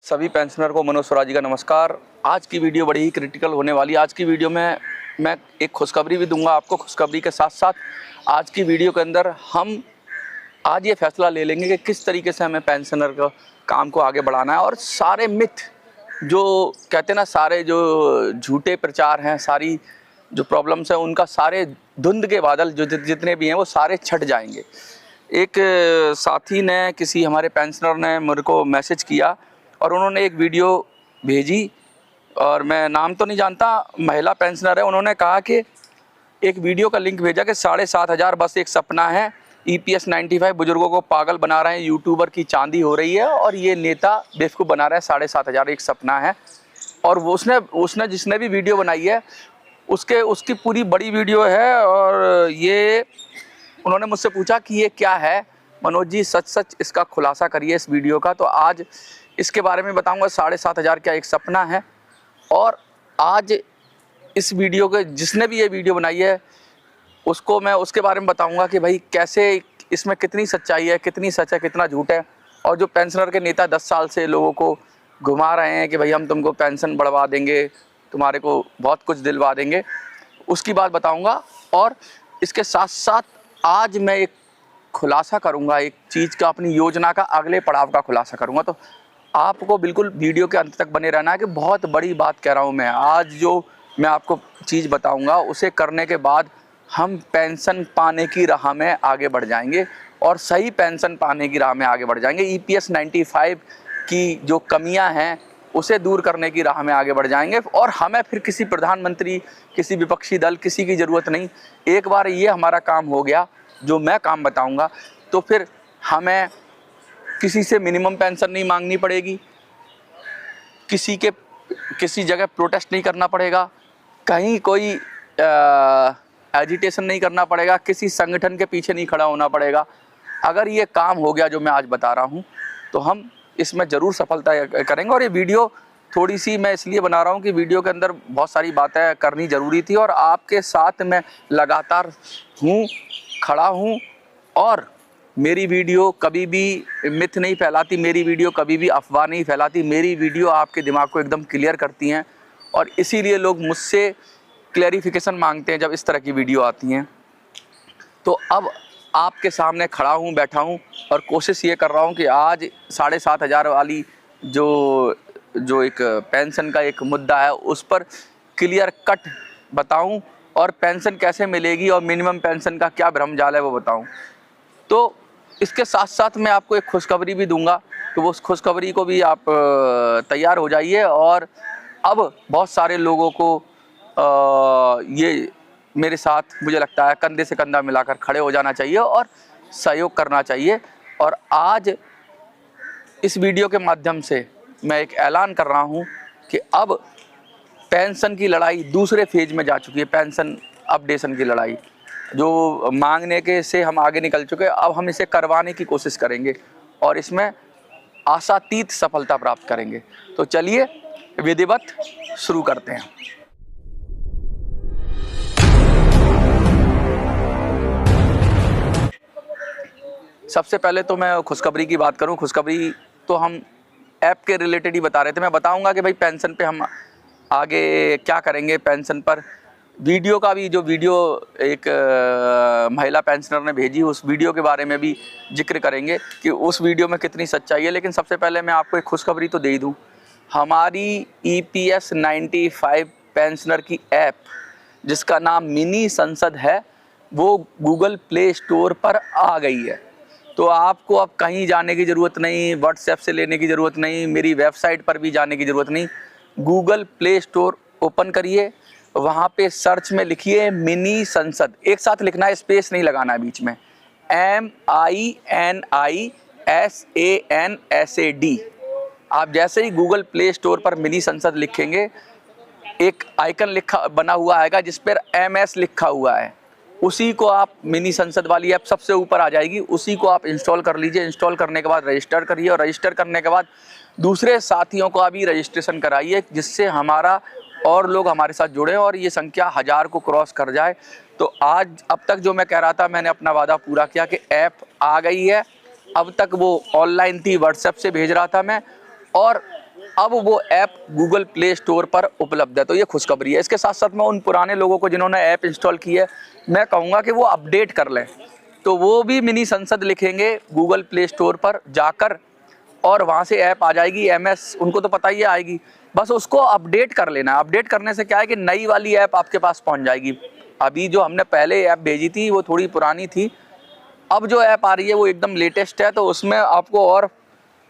सभी पेंशनर को मनोज स्वराज जी का नमस्कार। आज की वीडियो बड़ी ही क्रिटिकल होने वाली है। आज की वीडियो में मैं एक खुशखबरी भी दूंगा आपको। खुशखबरी के साथ साथ आज की वीडियो के अंदर हम आज ये फैसला ले लेंगे कि किस तरीके से हमें पेंशनर का काम को आगे बढ़ाना है और सारे मिथ जो कहते हैं ना, सारे जो झूठे प्रचार हैं, सारी जो प्रॉब्लम्स हैं, उनका सारे धुंध के बादल जो जितने भी हैं वो सारे छट जाएंगे। एक साथी ने, किसी हमारे पेंशनर ने मेरे को मैसेज किया और उन्होंने एक वीडियो भेजी, और मैं नाम तो नहीं जानता, महिला पेंशनर है। उन्होंने कहा कि एक वीडियो का लिंक भेजा कि 7,500 बस एक सपना है, EPS 95 बुजुर्गों को पागल बना रहे हैं, यूट्यूबर की चांदी हो रही है और ये नेता बेवकूफ़ बना रहा है, 7,500 एक सपना है। और वो उसने जिसने भी वीडियो बनाई है उसकी पूरी बड़ी वीडियो है। और ये उन्होंने मुझसे पूछा कि ये क्या है मनोज जी, सच सच इसका खुलासा करिए इस वीडियो का। तो आज इसके बारे में बताऊंगा। 7,500 क्या एक सपना है। और आज इस वीडियो के जिसने भी ये वीडियो बनाई है उसको मैं उसके बारे में बताऊंगा कि भाई कैसे इसमें कितनी सच्चाई है, कितनी सच है, कितना झूठ है। और जो पेंशनर के नेता 10 साल से लोगों को घुमा रहे हैं कि भाई हम तुमको पेंशन बढ़वा देंगे, तुम्हारे को बहुत कुछ दिलवा देंगे, उसकी बात बताऊंगा। और इसके साथ साथ आज मैं एक खुलासा करूंगा, एक चीज़ का, अपनी योजना का अगले पड़ाव का खुलासा करूंगा। तो आपको बिल्कुल वीडियो के अंत तक बने रहना है कि बहुत बड़ी बात कह रहा हूं मैं। आज जो मैं आपको चीज़ बताऊंगा उसे करने के बाद हम पेंशन पाने की राह में आगे बढ़ जाएंगे और सही पेंशन पाने की राह में आगे बढ़ जाएंगे। EPS 95 की जो कमियां हैं उसे दूर करने की राह में आगे बढ़ जाएंगे और हमें फिर किसी प्रधानमंत्री, किसी विपक्षी दल, किसी की ज़रूरत नहीं। एक बार ये हमारा काम हो गया, जो मैं काम बताऊंगा, तो फिर हमें किसी से मिनिमम पेंशन नहीं मांगनी पड़ेगी, किसी जगह प्रोटेस्ट नहीं करना पड़ेगा, कहीं कोई एजिटेशन नहीं करना पड़ेगा, किसी संगठन के पीछे नहीं खड़ा होना पड़ेगा। अगर ये काम हो गया जो मैं आज बता रहा हूँ तो हम इसमें ज़रूर सफलता करेंगे। और ये वीडियो थोड़ी सी मैं इसलिए बना रहा हूँ कि वीडियो के अंदर बहुत सारी बातें करनी ज़रूरी थी और आपके साथ मैं लगातार खड़ा हूँ। और मेरी वीडियो कभी भी मिथ नहीं फैलाती, मेरी वीडियो कभी भी अफवाह नहीं फैलाती, मेरी वीडियो आपके दिमाग को एकदम क्लियर करती हैं। और इसीलिए लोग मुझसे क्लैरिफिकेशन मांगते हैं जब इस तरह की वीडियो आती हैं। तो अब आपके सामने खड़ा हूँ, बैठा हूँ और कोशिश ये कर रहा हूँ कि आज 7,500 वाली जो एक पेंशन का एक मुद्दा है उस पर क्लियर कट बताऊँ और पेंशन कैसे मिलेगी और मिनिमम पेंशन का क्या भ्रमजाल है वो बताऊँ। तो इसके साथ साथ मैं आपको एक खुशखबरी भी दूंगा, तो वो उस खुशखबरी को भी आप तैयार हो जाइए। और अब बहुत सारे लोगों को ये मेरे साथ मुझे लगता है कंधे से कंधा मिलाकर खड़े हो जाना चाहिए और सहयोग करना चाहिए। और आज इस वीडियो के माध्यम से मैं एक ऐलान कर रहा हूँ कि अब पेंशन की लड़ाई दूसरे फेज में जा चुकी है। पेंशन अपडेशन की लड़ाई जो मांगने के से हम आगे निकल चुके हैं, अब हम इसे करवाने की कोशिश करेंगे और इसमें आशातीत सफलता प्राप्त करेंगे। तो चलिए विधिवत शुरू करते हैं। सबसे पहले तो मैं खुशखबरी की बात करूं। खुशखबरी तो हम ऐप के रिलेटेड ही बता रहे थे। मैं बताऊंगा कि भाई पेंशन पे हम आगे क्या करेंगे। पेंशन पर वीडियो का भी, जो वीडियो एक महिला पेंशनर ने भेजी, उस वीडियो के बारे में भी जिक्र करेंगे कि उस वीडियो में कितनी सच्चाई है। लेकिन सबसे पहले मैं आपको एक खुशखबरी तो दे ही दूँ। हमारी EPS 95 पेंशनर की ऐप, जिसका नाम मिनी संसद है, वो गूगल प्ले स्टोर पर आ गई है। तो आपको अब कहीं जाने की ज़रूरत नहीं, व्हाट्सएप से लेने की ज़रूरत नहीं, मेरी वेबसाइट पर भी जाने की ज़रूरत नहीं। गूगल प्ले स्टोर ओपन करिए, वहाँ पे सर्च में लिखिए मिनी संसद, एक साथ लिखना है, स्पेस नहीं लगाना है बीच में, MINISANSAD। आप जैसे ही गूगल प्ले स्टोर पर मिनी संसद लिखेंगे, एक आइकन बना हुआ आएगा जिस पर MS लिखा हुआ है। उसी को आप, मिनी संसद वाली ऐप सबसे ऊपर आ जाएगी, उसी को आप इंस्टॉल कर लीजिए। इंस्टॉल करने के बाद रजिस्टर करिए और रजिस्टर करने के बाद दूसरे साथियों को अभी रजिस्ट्रेशन कराइए, जिससे हमारा और लोग हमारे साथ जुड़े और ये संख्या 1000 को क्रॉस कर जाए। तो आज अब तक जो मैं कह रहा था, मैंने अपना वादा पूरा किया कि ऐप आ गई है। अब तक वो ऑनलाइन थी, व्हाट्सएप से भेज रहा था मैं, और अब वो ऐप गूगल प्ले स्टोर पर उपलब्ध है। तो ये खुशखबरी है। इसके साथ साथ मैं उन पुराने लोगों को जिन्होंने ऐप इंस्टॉल की है, मैं कहूँगा कि वो अपडेट कर लें। तो वो भी मिनी संसद लिखेंगे गूगल प्ले स्टोर पर जाकर और वहाँ से ऐप आ जाएगी। MS उनको तो पता ही आएगी, बस उसको अपडेट कर लेना। अपडेट करने से क्या है कि नई वाली ऐप आपके पास पहुँच जाएगी। अभी जो हमने पहले ऐप भेजी थी वो थोड़ी पुरानी थी, अब जो ऐप आ रही है वो एकदम लेटेस्ट है। तो उसमें आपको और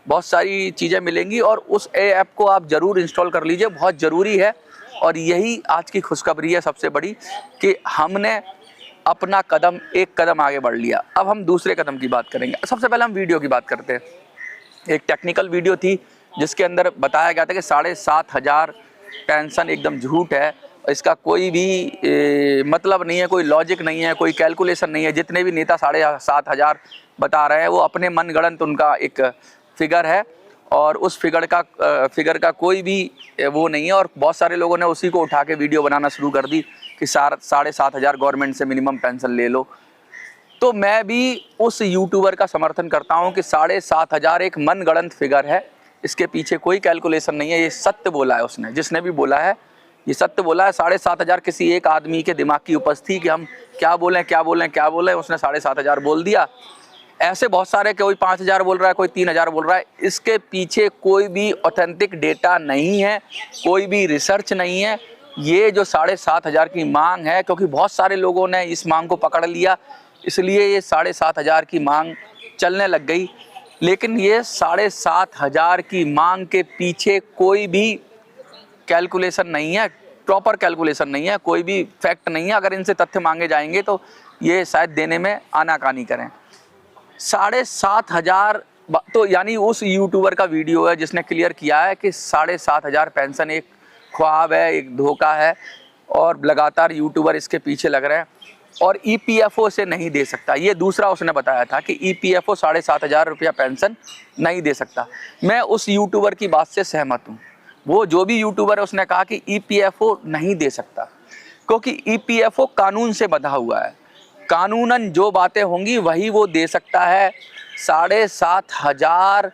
बहुत सारी चीज़ें मिलेंगी और उस ऐप को आप ज़रूर इंस्टॉल कर लीजिए, बहुत ज़रूरी है। और यही आज की खुशखबरी है सबसे बड़ी, कि हमने अपना एक कदम आगे बढ़ लिया। अब हम दूसरे कदम की बात करेंगे। सबसे पहले हम वीडियो की बात करते हैं। एक टेक्निकल वीडियो थी जिसके अंदर बताया गया था कि 7,500 पेंशन एकदम झूठ है। इसका कोई भी मतलब नहीं है, कोई लॉजिक नहीं है, कोई कैलकुलेशन नहीं है। जितने भी नेता 7,500 बता रहे हैं वो अपने मनगढ़ंत उनका एक फिगर है और उस फिगर का कोई भी वो नहीं है। और बहुत सारे लोगों ने उसी को उठा के वीडियो बनाना शुरू कर दी कि 7,500 गवर्नमेंट से मिनिमम पेंशन ले लो। तो मैं भी उस यूट्यूबर का समर्थन करता हूं कि 7,500 एक मनगढ़ंत फिगर है, इसके पीछे कोई कैलकुलेशन नहीं है। ये सत्य बोला है उसने, जिसने भी बोला है ये सत्य बोला है। 7,500 किसी एक आदमी के दिमाग की उपज थी कि हम क्या बोलें, उसने 7,500 बोल दिया। ऐसे बहुत सारे, कोई 5,000 बोल रहा है, कोई 3,000 बोल रहा है। इसके पीछे कोई भी ऑथेंटिक डेटा नहीं है, कोई भी रिसर्च नहीं है। ये जो 7,500 की मांग है, क्योंकि बहुत सारे लोगों ने इस मांग को पकड़ लिया, इसलिए ये 7,500 की मांग चलने लग गई। लेकिन ये 7,500 की मांग के पीछे कोई भी कैलकुलेशन नहीं है, प्रॉपर कैलकुलेशन नहीं है, कोई भी फैक्ट नहीं है। अगर इनसे तथ्य मांगे जाएंगे तो ये शायद देने में आनाकानी करें। 7,500 तो यानी उस यूट्यूबर का वीडियो है जिसने क्लियर किया है कि 7,500 पेंशन एक ख्वाब है, एक धोखा है और लगातार यूट्यूबर इसके पीछे लग रहे हैं और EPFO से नहीं दे सकता। ये दूसरा उसने बताया था कि EPFO 7,500 रुपया पेंशन नहीं दे सकता। मैं उस यूट्यूबर की बात से सहमत हूँ। वो जो भी यूट्यूबर है उसने कहा कि EPFO नहीं दे सकता, क्योंकि EPFO कानून से बंधा हुआ है। कानूनन जो बातें होंगी वही वो दे सकता है। 7,500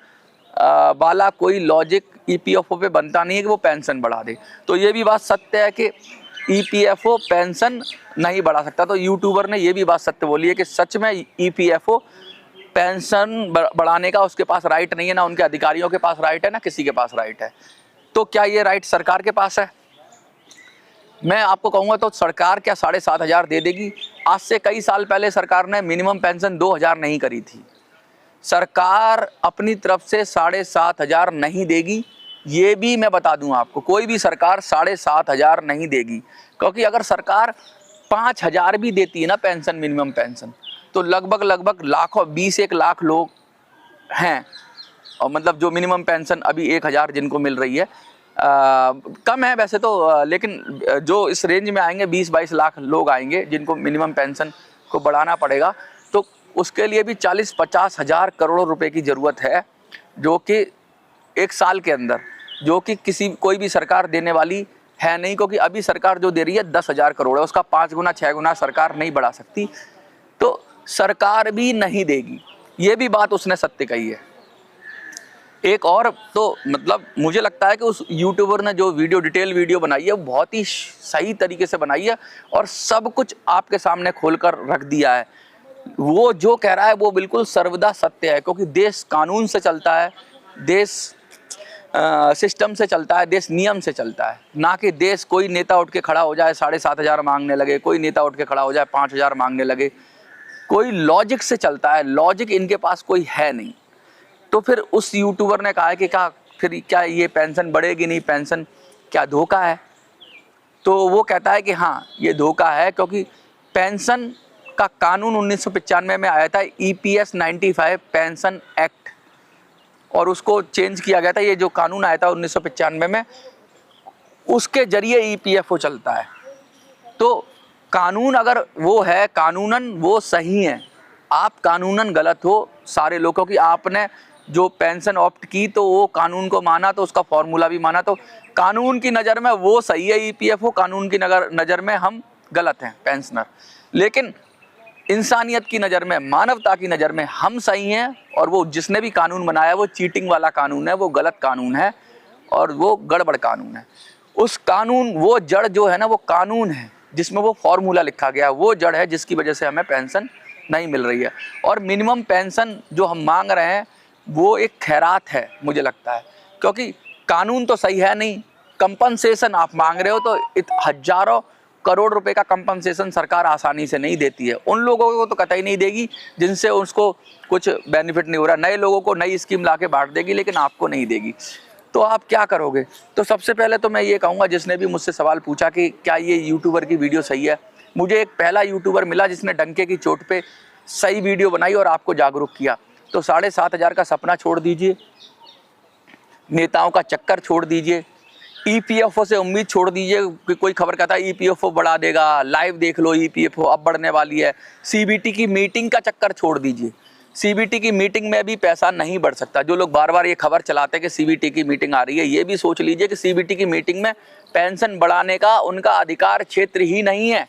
वाला कोई लॉजिक EPFO पे बनता नहीं है कि वो पेंशन बढ़ा दे। तो ये भी बात सत्य है कि EPFO पेंशन नहीं बढ़ा सकता। तो यूट्यूबर ने ये भी बात सत्य बोली है कि सच में EPFO पेंशन बढ़ाने का उसके पास राइट नहीं है, ना उनके अधिकारियों के पास राइट है, ना किसी के पास राइट है। तो क्या ये राइट सरकार के पास है? मैं आपको कहूँगा तो सरकार क्या 7,500 दे देगी? आज से कई साल पहले सरकार ने मिनिमम पेंशन 2,000 नहीं करी थी। सरकार अपनी तरफ से 7,500 नहीं देगी, ये भी मैं बता दूं आपको। कोई भी सरकार 7,500 नहीं देगी, क्योंकि अगर सरकार 5,000 भी देती है ना पेंशन, मिनिमम पेंशन, तो लगभग लाखों 21 लाख लोग हैं। और मतलब जो मिनिमम पेंशन अभी 1,000 जिनको मिल रही है, कम है वैसे तो, लेकिन जो इस रेंज में आएंगे 20-22 लाख लोग आएंगे जिनको मिनिमम पेंशन को बढ़ाना पड़ेगा। तो उसके लिए भी 40-50 हज़ार करोड़ रुपए की ज़रूरत है, जो कि एक साल के अंदर, जो कि कोई भी सरकार देने वाली है नहीं। क्योंकि अभी सरकार जो दे रही है 10,000 करोड़ है, उसका 5 गुना 6 गुना सरकार नहीं बढ़ा सकती। तो सरकार भी नहीं देगी, ये भी बात उसने सत्य कही है। एक और तो मतलब मुझे लगता है कि उस यूट्यूबर ने जो डिटेल वीडियो बनाई है वो बहुत ही सही तरीके से बनाई है और सब कुछ आपके सामने खोलकर रख दिया है। वो जो कह रहा है वो बिल्कुल सर्वदा सत्य है, क्योंकि देश कानून से चलता है, देश सिस्टम से चलता है, देश नियम से चलता है, ना कि देश कोई नेता उठ के खड़ा हो जाए 7,500 मांगने लगे, कोई नेता उठ के खड़ा हो जाए 5,000 मांगने लगे। कोई लॉजिक से चलता है, लॉजिक इनके पास कोई है नहीं। तो फिर उस यूट्यूबर ने कहा है कि फिर क्या ये पेंशन बढ़ेगी नहीं, पेंशन क्या धोखा है? तो वो कहता है कि हाँ ये धोखा है, क्योंकि पेंशन का कानून 1995 में आया था, EPS 95 पेंशन एक्ट, और उसको चेंज किया गया था। ये जो कानून आया था 1995 में, उसके जरिए EPFO चलता है। तो कानून अगर वो है, कानूनन वो सही है, आप कानूनन गलत हो सारे लोगों की। आपने जो पेंशन ऑप्ट की तो वो कानून को माना, तो उसका फॉर्मूला भी माना, तो कानून की नज़र में वो सही है EPFO, कानून की नज़र में हम गलत हैं पेंशनर। लेकिन इंसानियत की नज़र में, मानवता की नज़र में हम सही हैं, और वो जिसने भी कानून बनाया वो चीटिंग वाला कानून है, वो गलत कानून है। और वो गड़बड़ कानून है। उस कानून, वो जड़ जो है ना, वो कानून है जिसमें वो फॉर्मूला लिखा गया है, वो जड़ है जिसकी वजह से हमें पेंशन नहीं मिल रही है। और मिनिमम पेंशन जो हम मांग रहे हैं वो एक खैरात है मुझे लगता है, क्योंकि कानून तो सही है नहीं। कंपनसेशन आप मांग रहे हो तो हजारों करोड़ रुपए का कंपनसेशन सरकार आसानी से नहीं देती है। उन लोगों को तो कतई नहीं देगी जिनसे उसको कुछ बेनिफिट नहीं हो रहा। नए लोगों को नई स्कीम ला के बांट देगी, लेकिन आपको नहीं देगी। तो आप क्या करोगे? तो सबसे पहले तो मैं ये कहूँगा, जिसने भी मुझसे सवाल पूछा कि क्या ये यूट्यूबर की वीडियो सही है, मुझे एक पहला यूट्यूबर मिला जिसने डंके की चोट पे सही वीडियो बनाई और आपको जागरूक किया। तो 7,500 का सपना छोड़ दीजिए, नेताओं का चक्कर छोड़ दीजिए, ईपीएफओ से उम्मीद छोड़ दीजिए कि कोई खबर कहता है ईपीएफओ बढ़ा देगा, लाइव देख लो ईपीएफओ अब बढ़ने वाली है। सीबीटी की मीटिंग का चक्कर छोड़ दीजिए, सीबीटी की मीटिंग में भी पैसा नहीं बढ़ सकता। जो लोग बार बार ये खबर चलाते हैं कि सीबीटी की मीटिंग आ रही है, ये भी सोच लीजिए कि सीबीटी की मीटिंग में पेंशन बढ़ाने का उनका अधिकार क्षेत्र ही नहीं है,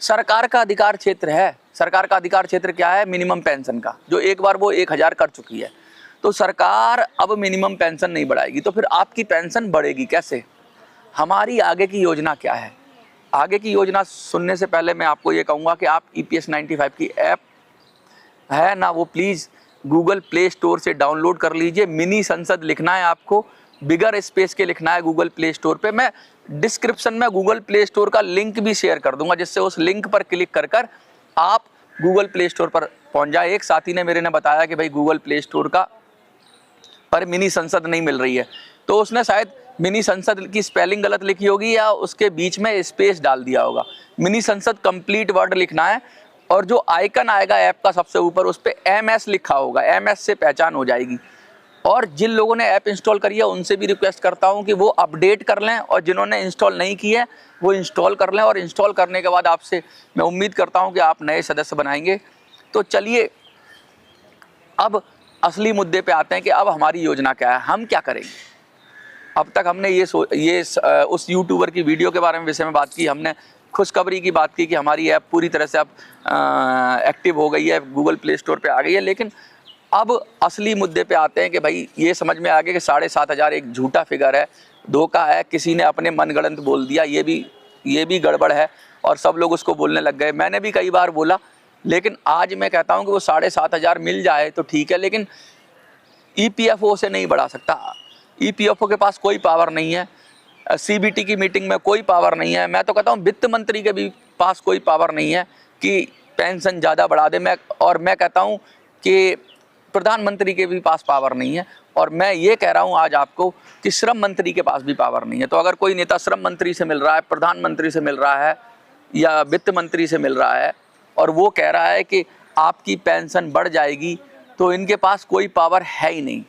सरकार का अधिकार क्षेत्र है। सरकार का अधिकार क्षेत्र क्या है? मिनिमम पेंशन का, जो एक बार वो 1,000 कर चुकी है। तो सरकार अब मिनिमम पेंशन नहीं बढ़ाएगी, तो फिर आपकी पेंशन बढ़ेगी कैसे? हमारी आगे की योजना क्या है? आगे की योजना सुनने से पहले मैं आपको ये कहूँगा कि आप EPS 95 की ऐप है ना, वो प्लीज़ गूगल प्ले स्टोर से डाउनलोड कर लीजिए। मिनी संसद लिखना है आपको, बिगर स्पेस के लिखना है गूगल प्ले स्टोर पे। मैं डिस्क्रिप्शन में गूगल प्ले स्टोर का लिंक भी शेयर कर दूंगा, जिससे उस लिंक पर क्लिक कर कर आप गूगल प्ले स्टोर पर पहुंच जाए। एक साथी ने मेरे ने बताया कि भाई गूगल प्ले स्टोर का पर मिनी संसद नहीं मिल रही है, तो उसने शायद मिनी संसद की स्पेलिंग गलत लिखी होगी या उसके बीच में स्पेस डाल दिया होगा। मिनी संसद कंप्लीट वर्ड लिखना है और जो आइकन आएगा ऐप का सबसे ऊपर, उस पर MS लिखा होगा, MS से पहचान हो जाएगी। और जिन लोगों ने ऐप इंस्टॉल करी है उनसे भी रिक्वेस्ट करता हूं कि वो अपडेट कर लें, और जिन्होंने इंस्टॉल नहीं की है वो इंस्टॉल कर लें। और इंस्टॉल करने के बाद आपसे मैं उम्मीद करता हूं कि आप नए सदस्य बनाएंगे। तो चलिए अब असली मुद्दे पे आते हैं कि अब हमारी योजना क्या है, हम क्या करेंगे। अब तक हमने उस यूट्यूबर की वीडियो के बारे में विषय में बात की, हमने खुशखबरी की बात की कि हमारी ऐप पूरी तरह से अब एक्टिव हो गई है, गूगल प्ले स्टोर पे आ गई है। लेकिन अब असली मुद्दे पे आते हैं कि भाई ये समझ में आ गया कि 7,500 एक झूठा फिगर है, धोखा है, किसी ने अपने मनगढ़ंत बोल दिया, ये भी गड़बड़ है और सब लोग उसको बोलने लग गए। मैंने भी कई बार बोला, लेकिन आज मैं कहता हूं कि वो 7,500 मिल जाए तो ठीक है, लेकिन EPFO से नहीं बढ़ा सकता। EPFO के पास कोई पावर नहीं है, CBT की मीटिंग में कोई पावर नहीं है। मैं तो कहता हूँ वित्त मंत्री के भी पास कोई पावर नहीं है कि पेंशन ज़्यादा बढ़ा दे। मैं कहता हूँ कि प्रधानमंत्री के भी पास पावर नहीं है, और मैं ये कह रहा हूँ आज आपको कि श्रम मंत्री के पास भी पावर नहीं है। तो अगर कोई नेता श्रम मंत्री से मिल रहा है, प्रधानमंत्री से मिल रहा है या वित्त मंत्री से मिल रहा है और वो कह रहा है कि आपकी पेंशन बढ़ जाएगी, तो इनके पास कोई पावर है ही नहीं।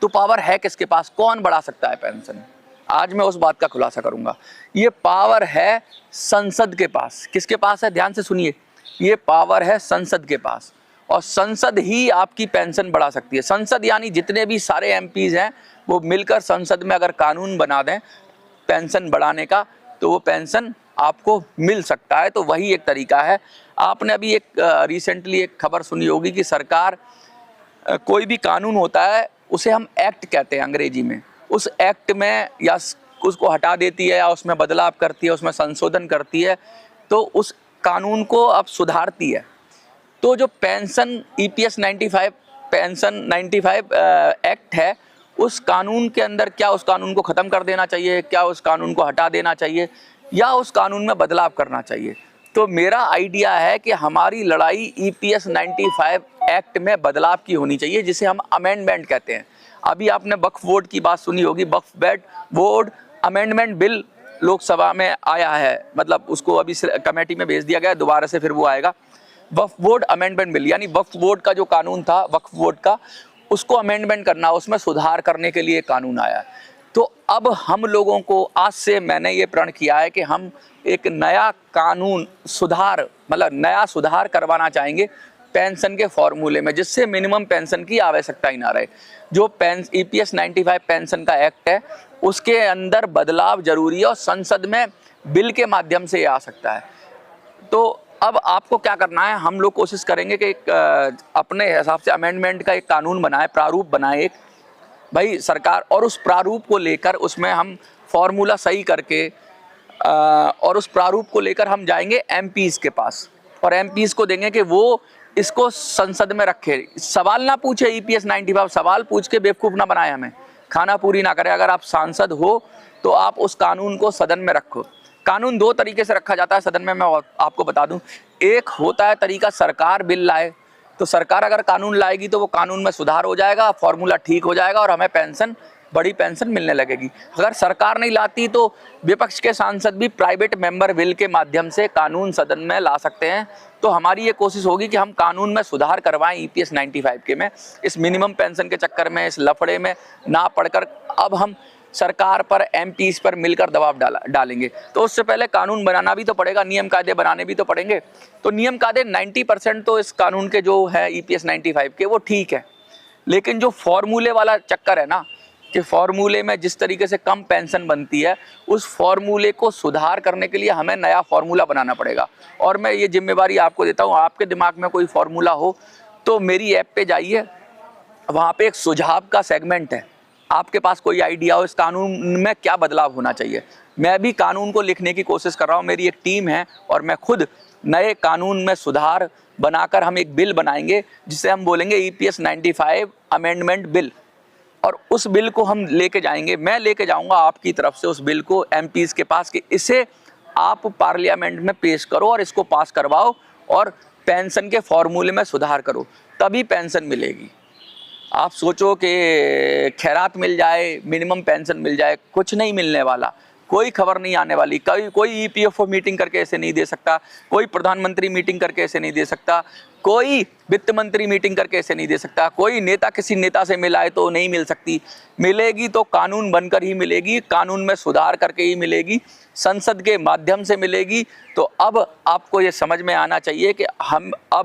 तो पावर है किसके पास? कौन बढ़ा सकता है पेंशन? आज मैं उस बात का खुलासा करूंगा। ये पावर है संसद के पास। किसके पास है? ध्यान से सुनिए, ये पावर है संसद के पास, और संसद ही आपकी पेंशन बढ़ा सकती है। संसद यानी जितने भी सारे MPs हैं वो मिलकर संसद में अगर कानून बना दें पेंशन बढ़ाने का, तो वो पेंशन आपको मिल सकता है। तो वही एक तरीका है। आपने अभी एक रिसेंटली एक खबर सुनी होगी कि सरकार कोई भी कानून होता है उसे हम एक्ट कहते हैं अंग्रेजी में, उस एक्ट में या उसको हटा देती है या उसमें बदलाव करती है, उसमें संशोधन करती है, तो उस कानून को अब सुधारती है। तो जो पेंशन EPS 95 पेंशन 95 एक्ट है, उस कानून के अंदर क्या उस कानून को ख़त्म कर देना चाहिए, क्या उस कानून को हटा देना चाहिए, या उस कानून में बदलाव करना चाहिए? तो मेरा आइडिया है कि हमारी लड़ाई EPS 95 एक्ट में बदलाव की होनी चाहिए, जिसे हम अमेंडमेंट कहते हैं। अभी आपने वक्फ बोर्ड की बात सुनी होगी, वक्फ बोर्ड अमेंडमेंट बिल लोकसभा में आया है, मतलब उसको अभी कमेटी में भेज दिया गया, दोबारा से फिर वो आएगा। वक्फ बोर्ड अमेंडमेंट बिल, यानी वक्फ बोर्ड का जो कानून था वक्फ बोर्ड का, उसको अमेंडमेंट करना, उसमें सुधार करने के लिए कानून आया है। तो अब हम लोगों को आज से मैंने ये प्रण किया है कि हम एक नया कानून सुधार, मतलब नया सुधार करवाना चाहेंगे पेंशन के फॉर्मूले में, जिससे मिनिमम पेंशन की आवश्यकता ही ना रहे। जो EPS 95 पेंशन का एक्ट है उसके अंदर बदलाव जरूरी है और संसद में बिल के माध्यम से ये आ सकता है। तो अब आपको क्या करना है, हम लोग कोशिश करेंगे कि अपने हिसाब से अमेंडमेंट का एक कानून बनाए, प्रारूप बनाए एक, भाई सरकार, और उस प्रारूप को लेकर उसमें हम फॉर्मूला सही करके और उस प्रारूप को लेकर हम जाएंगे एमपीज़ के पास और एमपीज़ को देंगे कि वो इसको संसद में रखे। सवाल ना पूछे EPS 95, सवाल पूछ के बेवकूफ़ ना बनाए, हमें खाना पूरी ना करे। अगर आप सांसद हो तो आप उस कानून को सदन में रखो। कानून दो तरीके से रखा जाता है सदन में, मैं आपको बता दूं। एक होता है तरीका सरकार बिल लाए, तो सरकार अगर कानून लाएगी तो वो कानून में सुधार हो जाएगा, फॉर्मूला ठीक हो जाएगा और हमें पेंशन, बड़ी पेंशन मिलने लगेगी। अगर सरकार नहीं लाती तो विपक्ष के सांसद भी प्राइवेट मेंबर बिल के माध्यम से कानून सदन में ला सकते हैं। तो हमारी ये कोशिश होगी कि हम कानून में सुधार करवाएं EPS 95 के में। इस मिनिमम पेंशन के चक्कर में, इस लफड़े में ना पड़कर अब हम सरकार पर, MPs पर मिलकर दबाव डालेंगे। तो उससे पहले कानून बनाना भी तो पड़ेगा, नियम कायदे बनाने भी तो पड़ेंगे। तो नियम कायदे 90% तो इस कानून के जो है EPS 95 के वो ठीक है, लेकिन जो फॉर्मूले वाला चक्कर है ना, कि फॉर्मूले में जिस तरीके से कम पेंशन बनती है, उस फॉर्मूले को सुधार करने के लिए हमें नया फॉर्मूला बनाना पड़ेगा। और मैं ये जिम्मेवारी आपको देता हूँ, आपके दिमाग में कोई फॉर्मूला हो तो मेरी ऐप पे जाइए, वहाँ पे एक सुझाव का सेगमेंट है। आपके पास कोई आइडिया हो इस कानून में क्या बदलाव होना चाहिए, मैं भी कानून को लिखने की कोशिश कर रहा हूँ। मेरी एक टीम है और मैं खुद नए कानून में सुधार बनाकर हम एक बिल बनाएंगे जिसे हम बोलेंगे EPS 95 अमेंडमेंट बिल। और उस बिल को हम लेके जाएंगे, मैं लेके जाऊंगा आपकी तरफ से उस बिल को MPs के पास कि इसे आप पार्लियामेंट में पेश करो और इसको पास करवाओ और पेंशन के फॉर्मूले में सुधार करो, तभी पेंशन मिलेगी। आप सोचो कि खैरात मिल जाए, मिनिमम पेंशन मिल जाए, कुछ नहीं मिलने वाला, कोई खबर नहीं आने वाली। कोई EPFO मीटिंग करके ऐसे नहीं दे सकता, कोई प्रधानमंत्री मीटिंग करके ऐसे नहीं दे सकता, कोई वित्त मंत्री मीटिंग करके ऐसे नहीं दे सकता, कोई नेता किसी नेता से मिलाए तो नहीं मिल सकती। मिलेगी तो कानून बनकर ही मिलेगी, कानून में सुधार करके ही मिलेगी, संसद के माध्यम से मिलेगी। तो अब आपको ये समझ में आना चाहिए कि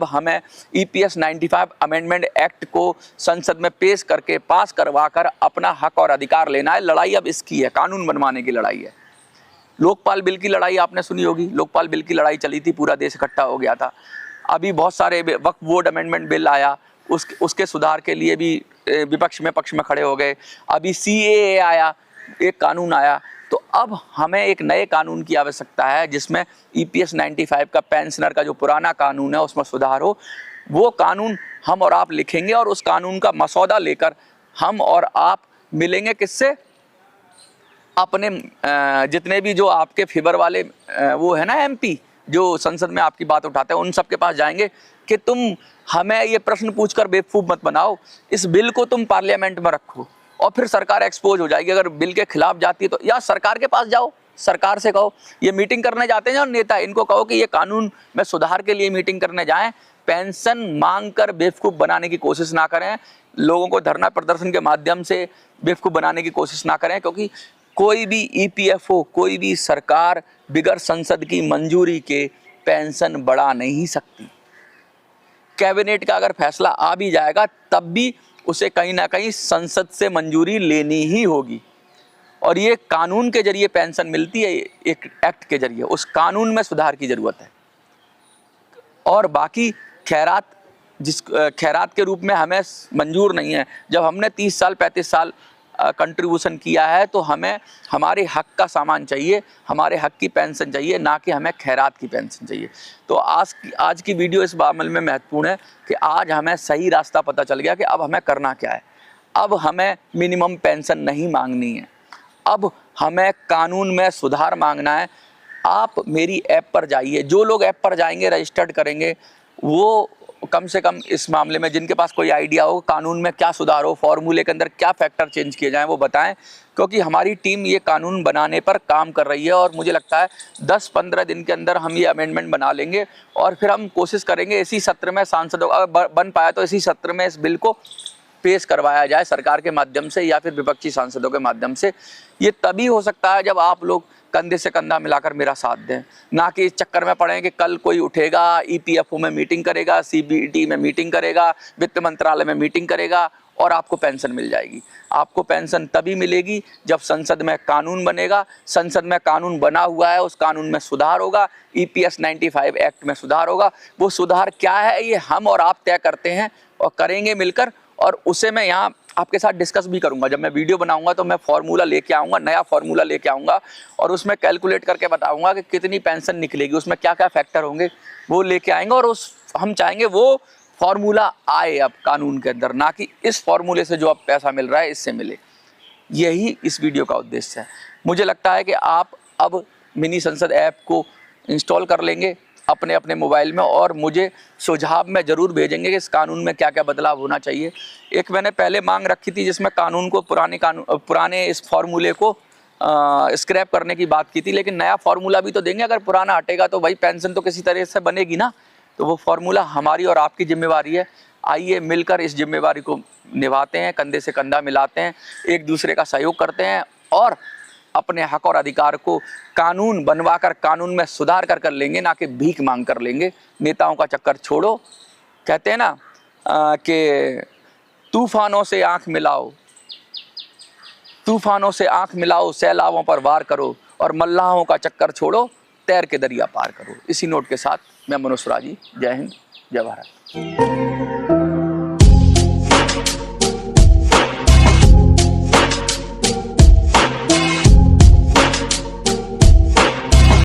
हमें EPS 95 अमेंडमेंट एक्ट को संसद में पेश करके, पास करवा कर अपना हक और अधिकार लेना है। लड़ाई अब इसकी है, कानून बनवाने की लड़ाई है। लोकपाल बिल की लड़ाई आपने सुनी होगी, लोकपाल बिल की लड़ाई चली थी, पूरा देश इकट्ठा हो गया था। अभी बहुत सारे वक्फ बोर्ड अमेंडमेंट बिल आया, उसके सुधार के लिए भी विपक्ष में पक्ष में खड़े हो गए। अभी CAA आया, एक कानून आया। तो अब हमें एक नए कानून की आवश्यकता है जिसमें EPS 95 का, पेंशनर का जो पुराना कानून है उसमें सुधार हो। वो कानून हम और आप लिखेंगे और उस कानून का मसौदा लेकर हम और आप मिलेंगे किससे, अपने जितने भी जो आपके फेवर वाले वो है ना MP, जो संसद में आपकी बात उठाते हैं, उन सब के पास जाएंगे कि तुम हमें ये प्रश्न पूछकर बेवकूफ़ मत बनाओ, इस बिल को तुम पार्लियामेंट में रखो। और फिर सरकार एक्सपोज हो जाएगी। अगर बिल के खिलाफ जाती है तो या सरकार के पास जाओ, सरकार से कहो, ये मीटिंग करने जाते हैं और नेता, इनको कहो कि ये कानून में सुधार के लिए मीटिंग करने जाएं, पेंशन मांग कर बेवकूफ़ बनाने की कोशिश ना करें, लोगों को धरना प्रदर्शन के माध्यम से बेवकूफ़ बनाने की कोशिश ना करें। क्योंकि कोई भी EPFO, कोई भी सरकार बिगर संसद की मंजूरी के पेंशन बढ़ा नहीं सकती। कैबिनेट का अगर फैसला आ भी जाएगा तब भी उसे कहीं ना कहीं संसद से मंजूरी लेनी ही होगी। और ये कानून के जरिए पेंशन मिलती है, एक एक्ट के जरिए, उस कानून में सुधार की ज़रूरत है। और बाकी खैरात के रूप में हमें मंजूर नहीं है। जब हमने 30 साल 35 साल कंट्रीब्यूशन किया है तो हमें हमारे हक का सामान चाहिए, हमारे हक की पेंशन चाहिए, ना कि हमें खैरात की पेंशन चाहिए। तो आज की वीडियो इस मामले में महत्वपूर्ण है कि आज हमें सही रास्ता पता चल गया कि अब हमें करना क्या है। अब हमें मिनिमम पेंशन नहीं मांगनी है, अब हमें कानून में सुधार मांगना है। आप मेरी ऐप पर जाइए, जो लोग ऐप पर जाएंगे, रजिस्टर्ड करेंगे, वो कम से कम इस मामले में जिनके पास कोई आइडिया हो, कानून में क्या सुधार हो, फॉर्मूले के अंदर क्या फैक्टर चेंज किए जाएं, वो बताएं। क्योंकि हमारी टीम ये कानून बनाने पर काम कर रही है और मुझे लगता है 10-15 दिन के अंदर हम ये अमेंडमेंट बना लेंगे। और फिर हम कोशिश करेंगे इसी सत्र में, सांसदों अगर बन पाया तो इसी सत्र में इस बिल को पेश करवाया जाए सरकार के माध्यम से या फिर विपक्षी सांसदों के माध्यम से। ये तभी हो सकता है जब आप लोग कंधे से कंधा मिलाकर मेरा साथ दें, ना कि इस चक्कर में पड़े कि कल कोई उठेगा, EPFO में मीटिंग करेगा, CBT में मीटिंग करेगा, वित्त मंत्रालय में मीटिंग करेगा और आपको पेंशन मिल जाएगी। आपको पेंशन तभी मिलेगी जब संसद में कानून बनेगा। संसद में कानून बना हुआ है, उस कानून में सुधार होगा, EPS 95 एक्ट में सुधार होगा। वो सुधार क्या है ये हम और आप तय करते हैं और करेंगे मिलकर, और उसे मैं यहाँ आपके साथ डिस्कस भी करूंगा। जब मैं वीडियो बनाऊंगा तो मैं फार्मूला लेके आऊंगा, नया फार्मूला लेके आऊंगा और उसमें कैलकुलेट करके बताऊंगा कि कितनी पेंशन निकलेगी, उसमें क्या क्या फैक्टर होंगे, वो लेके आएंगे। और हम चाहेंगे वो फार्मूला आए अब कानून के अंदर, ना कि इस फार्मूले से जो अब पैसा मिल रहा है इससे मिले। यही इस वीडियो का उद्देश्य है। मुझे लगता है कि आप अब मिनी संसद ऐप को इंस्टॉल कर लेंगे अपने अपने मोबाइल में और मुझे सुझाव में ज़रूर भेजेंगे कि इस कानून में क्या क्या बदलाव होना चाहिए। एक मैंने पहले मांग रखी थी जिसमें कानून को पुराने इस फार्मूले को स्क्रैप करने की बात की थी, लेकिन नया फार्मूला भी तो देंगे। अगर पुराना हटेगा तो भाई पेंशन तो किसी तरह से बनेगी ना। तो वो फार्मूला हमारी और आपकी जिम्मेवारी है। आइए मिलकर इस जिम्मेवारी को निभाते हैं, कंधे से कंधा मिलाते हैं, एक दूसरे का सहयोग करते हैं और अपने हक और अधिकार को कानून बनवाकर, कानून में सुधार कर लेंगे, ना कि भीख मांग कर लेंगे। नेताओं का चक्कर छोड़ो। कहते हैं ना कि तूफानों से आंख मिलाओ, तूफानों से आंख मिलाओ, सैलाबों पर वार करो और मल्लाहों का चक्कर छोड़ो, तैर के दरिया पार करो। इसी नोट के साथ मैं मनोज सुराजी, जय हिंद, जय भारत।